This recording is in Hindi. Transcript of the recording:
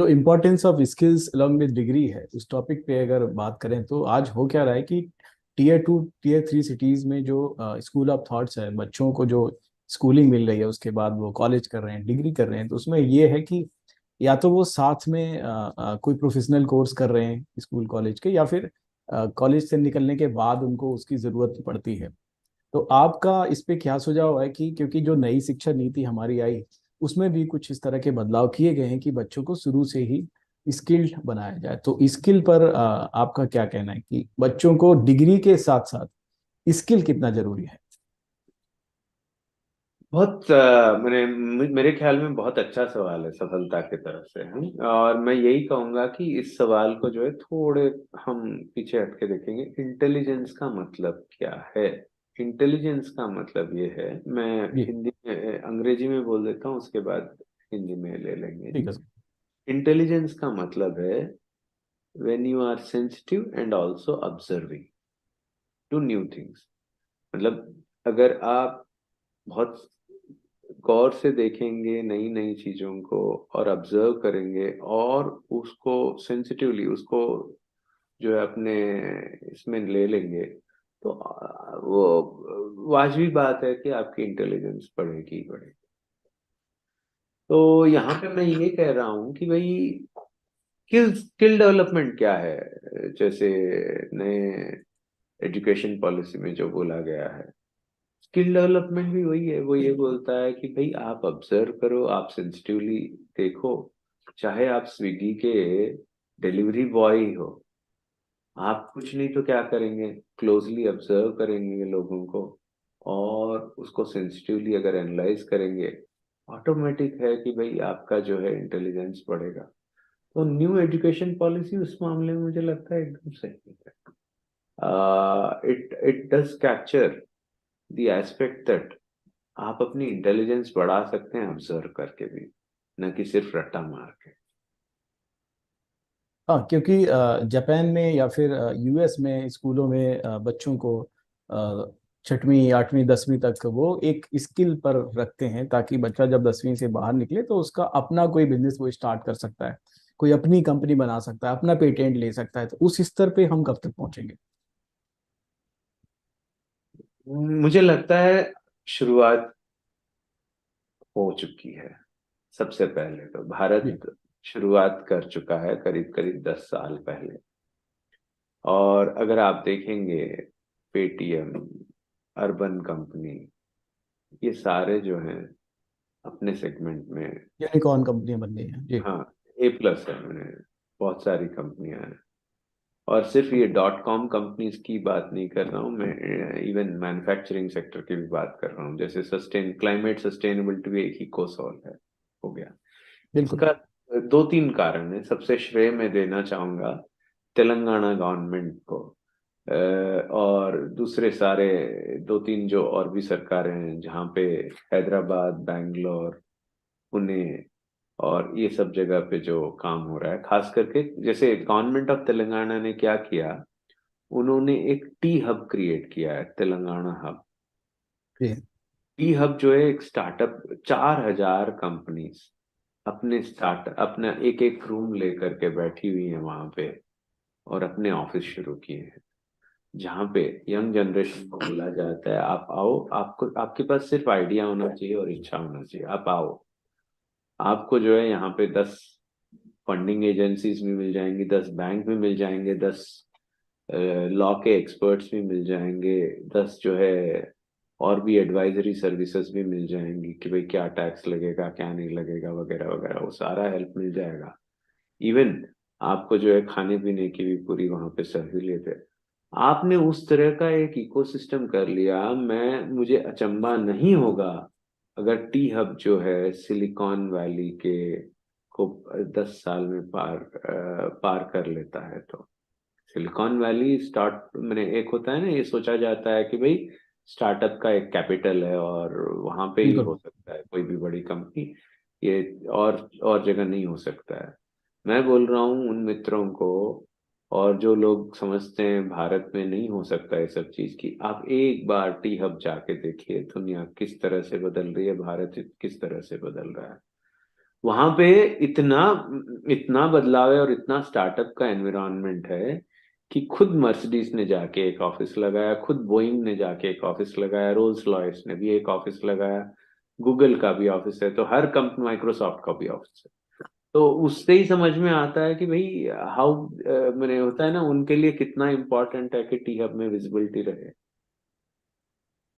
जो importance of skills along with degree है, उस टॉपिक पे अगर बात करें तो आज हो क्या रहा है कि टीयर 2 टीयर 3 सिटीज में जो स्कूल ऑफ थॉट्स है, बच्चों को जो स्कूलिंग मिल रही है, उसके बाद वो कॉलेज कर रहे हैं, डिग्री कर रहे हैं, तो उसमें ये है कि या तो वो साथ में कोई प्रोफेशनल कोर्स कर रहे हैं स्कूल कॉलेज के, या फिर कॉलेज से निकलने के बाद उनको उसकी जरूरत पड़ती है। तो आपका इस पे क्या सुझाव है कि क्योंकि जो नई शिक्षा नीति हमारी आई, उसमें भी कुछ इस तरह के बदलाव किए गए हैं कि बच्चों को शुरू से ही स्किल्ड बनाया जाए, तो स्किल पर आपका क्या कहना है कि बच्चों को डिग्री के साथ साथ स्किल कितना जरूरी है? बहुत मेरे ख्याल में बहुत अच्छा सवाल है, सफलता की तरफ से है। और मैं यही कहूंगा कि इस सवाल को जो है थोड़े हम पीछे हट के देखेंगे। इंटेलिजेंस का मतलब क्या है? इंटेलिजेंस का मतलब ये है, मैं जी। हिंदी में अंग्रेजी में बोल देता हूँ, उसके बाद हिंदी में ले लेंगे। ठीक है सर। इंटेलिजेंस का मतलब है when you are sensitive and also observing to new things. मतलब अगर आप बहुत गौर से देखेंगे नई नई चीजों को और ऑब्जर्व करेंगे और उसको सेंसिटिवली उसको जो है अपने इसमें ले लेंगे, तो वो वाजबी बात है कि आपकी इंटेलिजेंस बढ़ेगी ही बढ़ेगी। तो यहाँ पे मैं ये कह रहा हूँ कि भाई स्किल स्किल डेवलपमेंट क्या है, जैसे नए एजुकेशन पॉलिसी में जो बोला गया है। स्किल डेवलपमेंट भी वही है, वो ये बोलता है कि भाई आप ऑब्जर्व करो, आप सेंसिटिवली देखो। चाहे आप स्विगी के डिलीवरी बॉय ही हो, आप कुछ नहीं तो क्या करेंगे, क्लोजली ऑब्जर्व करेंगे लोगों को और उसको सेंसिटिवली अगर एनालाइज करेंगे, ऑटोमेटिक है कि भाई आपका जो है इंटेलिजेंस बढ़ेगा। तो न्यू एजुकेशन पॉलिसी उस मामले में मुझे लगता है एकदम सही है। It does capture the aspect that आप अपनी इंटेलिजेंस बढ़ा सकते हैं ऑब्जर्व करके भी, न कि सिर्फ रट्टा मार के। हाँ, क्योंकि जापान में या फिर यूएस में स्कूलों में बच्चों को 6वीं 8वीं 10वीं तक वो एक स्किल पर रखते हैं, ताकि बच्चा जब 10वीं से बाहर निकले तो उसका अपना कोई बिजनेस वो स्टार्ट कर सकता है, कोई अपनी कंपनी बना सकता है, अपना पेटेंट ले सकता है। तो उस स्तर पे हम कब तक पहुंचेंगे? मुझे लगता है शुरुआत हो चुकी है। सबसे पहले तो जी। भारत शुरुआत कर चुका है करीब करीब 10 साल पहले। और अगर आप देखेंगे, पेटीएम, अर्बन कंपनी, ये सारे जो हैं अपने सेगमेंट में, यूनिकॉर्न कंपनियां बन गई हैं जी। हाँ, ए प्लस है उन्हें। बहुत सारी कंपनियां हैं। और सिर्फ ये डॉट कॉम कंपनीज की बात नहीं कर रहा हूँ मैं, इवन मैन्युफैक्चरिंग सेक्टर की भी बात कर रहा हूँ। जैसे क्लाइमेट सस्टेनेबिलिटी भी एक ही को सॉल्व है, हो गया। बिल्कुल। इसका दो तीन कारण है। सबसे श्रेय मैं देना चाहूंगा तेलंगाना गवर्नमेंट को। और दूसरे सारे दो तीन जो और भी सरकारें हैं, जहाँ पे हैदराबाद, बैंगलोर, पुणे और ये सब जगह पे जो काम हो रहा है, खास करके जैसे गवर्नमेंट ऑफ तेलंगाना ने क्या किया, उन्होंने एक टी हब क्रिएट किया है, तेलंगाना हब। जी। टी हब जो है एक स्टार्टअप, 4,000 कंपनीज अपना एक एक रूम लेकर के बैठी हुई है वहां पे और अपने ऑफिस शुरू किए हैं। जहाँ पे यंग जनरेशन को बोला जाता है, आप आओ, आपको आपके पास सिर्फ आइडिया होना चाहिए और इच्छा होना चाहिए, आप आओ। आपको जो है यहाँ पे 10 फंडिंग एजेंसीज भी मिल जाएंगी, 10 बैंक भी मिल जाएंगे, 10 लॉ के एक्सपर्ट्स भी मिल जाएंगे, 10 जो है और भी एडवाइजरी सर्विसेज भी मिल जाएंगी कि भाई क्या टैक्स लगेगा, क्या नहीं लगेगा, वगैरह वगैरह, वो सारा हेल्प मिल जाएगा। इवन आपको जो है खाने पीने की भी पूरी वहां पे सहूलियत है। आपने उस तरह का एक इकोसिस्टम कर लिया, मैं मुझे अचंभा नहीं होगा अगर टी हब जो है सिलिकॉन वैली के को 10 साल में पार कर लेता है। तो सिलिकॉन वैली स्टार्ट मैंने एक होता है ना, ये सोचा जाता है कि भाई स्टार्टअप का एक कैपिटल है और वहां पे ही बिल्कुल। हो सकता है कोई भी बड़ी कंपनी, ये और जगह नहीं हो सकता है। मैं बोल रहा हूँ उन मित्रों को और जो लोग समझते हैं भारत में नहीं हो सकता है सब चीज की, आप एक बार टी हब जाके देखिए दुनिया किस तरह से बदल रही है, भारत किस तरह से बदल रहा है। वहां पे इतना इतना बदलाव है और इतना स्टार्टअप का एनवायरनमेंट है कि खुद मर्सिडीज ने जाके एक ऑफिस लगाया, खुद बोइंग ने जाके एक ऑफिस लगाया, रोल्स रॉयस ने भी एक ऑफिस लगाया, गूगल का भी ऑफिस है, तो हर कंपनी, माइक्रोसॉफ्ट का भी ऑफिस है। तो उससे ही समझ में आता है कि भाई हाउ, मैंने होता है ना, उनके लिए कितना इम्पोर्टेंट है कि टी हब में विजिबिलिटी रहे।